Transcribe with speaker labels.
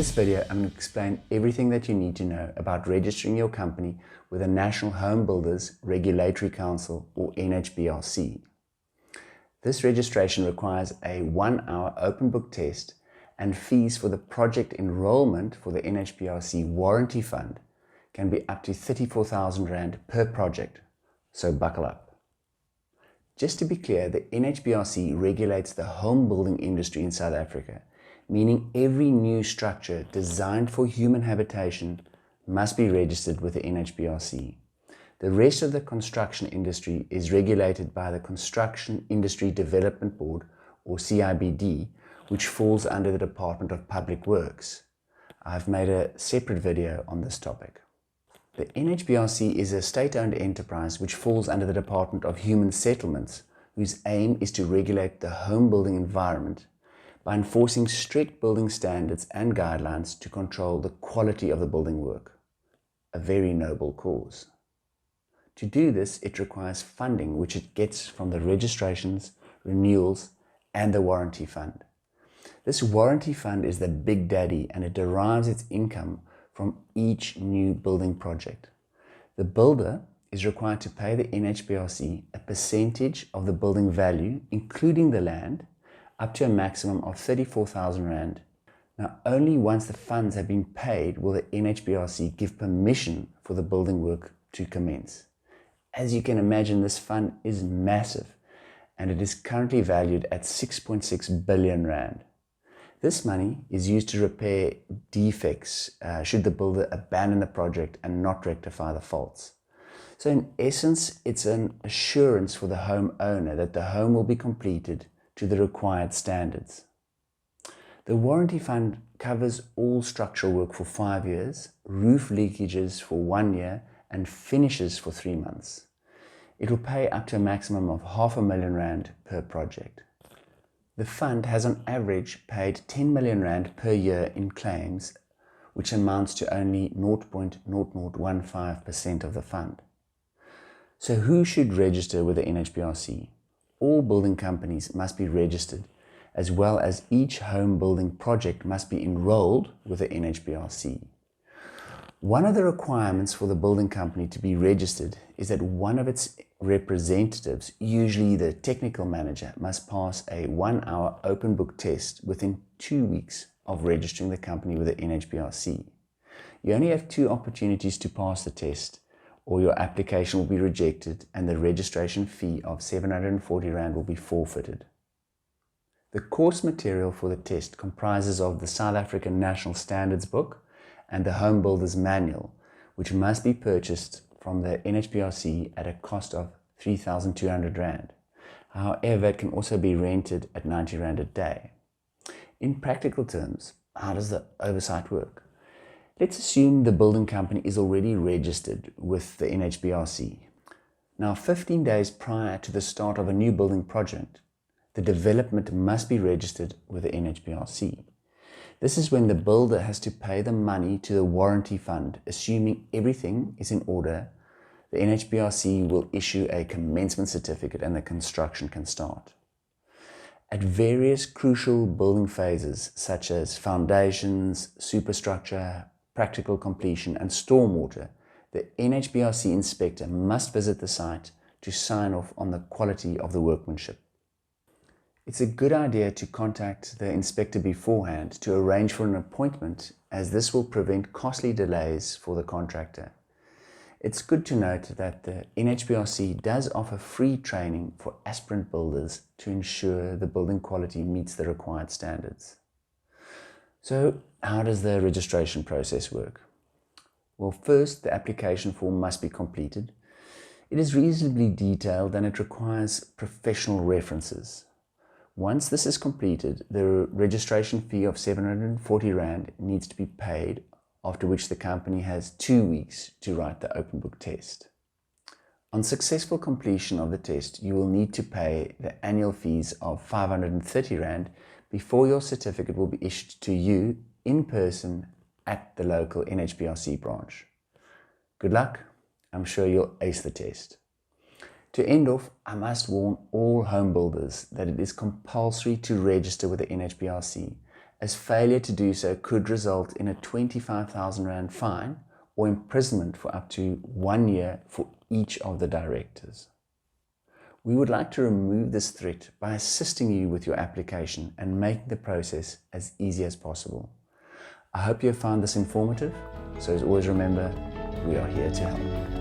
Speaker 1: this video, I'm going to explain everything that you need to know about registering your company with the National Home Builders Regulatory Council, or NHBRC. This registration requires a 1-hour open book test, and fees for the project enrolment for the NHBRC Warrantee Fund can be up to 34,000 Rand per project, so buckle up. Just to be clear, the NHBRC regulates the home building industry in South Africa, meaning every new structure designed for human habitation must be registered with the NHBRC. The rest of the construction industry is regulated by the Construction Industry Development Board, or CIDB, which falls under the Department of Public Works. I've made a separate video on this topic. The NHBRC is a state-owned enterprise which falls under the Department of Human Settlements, whose aim is to regulate the home building environment by enforcing strict building standards and guidelines to control the quality of the building work. A very noble cause. To do this, it requires funding which it gets from the registrations, renewals, and the warranty fund. This warranty fund is the big daddy, and it derives its income from each new building project. The builder is required to pay the NHBRC a percentage of the building value, including the land, up to a maximum of 34,000 Rand. Now, only once the funds have been paid will the NHBRC give permission for the building work to commence. As you can imagine, this fund is massive, and it is currently valued at 6.6 billion Rand. This money is used to repair defects should the builder abandon the project and not rectify the faults. So in essence, it's an assurance for the homeowner that the home will be completed to the required standards. The warranty fund covers all structural work for 5 years, roof leakages for 1 year, and finishes for 3 months. It will pay up to a maximum of 500,000 Rand per project. The fund has on average paid 10 million Rand per year in claims, which amounts to only 0.0015% of the fund. So who should register with the NHBRC? All building companies must be registered, as well as each home building project must be enrolled with the NHBRC. One of the requirements for the building company to be registered is that one of its representatives, usually the technical manager, must pass a 1-hour open book test within 2 weeks of registering the company with the NHBRC. You only have 2 opportunities to pass the test, or your application will be rejected and the registration fee of 740 Rand will be forfeited. The course material for the test comprises of the South African National Standards Book and the Home Builders Manual, which must be purchased from the NHBRC at a cost of 3,200 Rand. However, it can also be rented at 90 Rand a day. In practical terms, how does the oversight work? Let's assume the building company is already registered with the NHBRC. Now, 15 days prior to the start of a new building project, the development must be registered with the NHBRC. This is when the builder has to pay the money to the warranty fund. Assuming everything is in order, the NHBRC will issue a commencement certificate and the construction can start. At various crucial building phases, such as foundations, superstructure, practical completion, and stormwater, the NHBRC inspector must visit the site to sign off on the quality of the workmanship. It's a good idea to contact the inspector beforehand to arrange for an appointment, as this will prevent costly delays for the contractor. It's good to note that the NHBRC does offer free training for aspirant builders to ensure the building quality meets the required standards. So, how does the registration process work? Well, first, the application form must be completed. It is reasonably detailed and it requires professional references. Once this is completed, the registration fee of 740 Rand needs to be paid, after which the company has 2 weeks to write the open book test. On successful completion of the test, you will need to pay the annual fees of 530 Rand before your certificate will be issued to you in person at the local NHBRC branch. Good luck, I'm sure you'll ace the test. To end off, I must warn all home builders that it is compulsory to register with the NHBRC, as failure to do so could result in a 25,000 Rand fine or imprisonment for up to 1 year for each of the directors. We would like to remove this threat by assisting you with your application and making the process as easy as possible. I hope you have found this informative, so as always remember, we are here to help.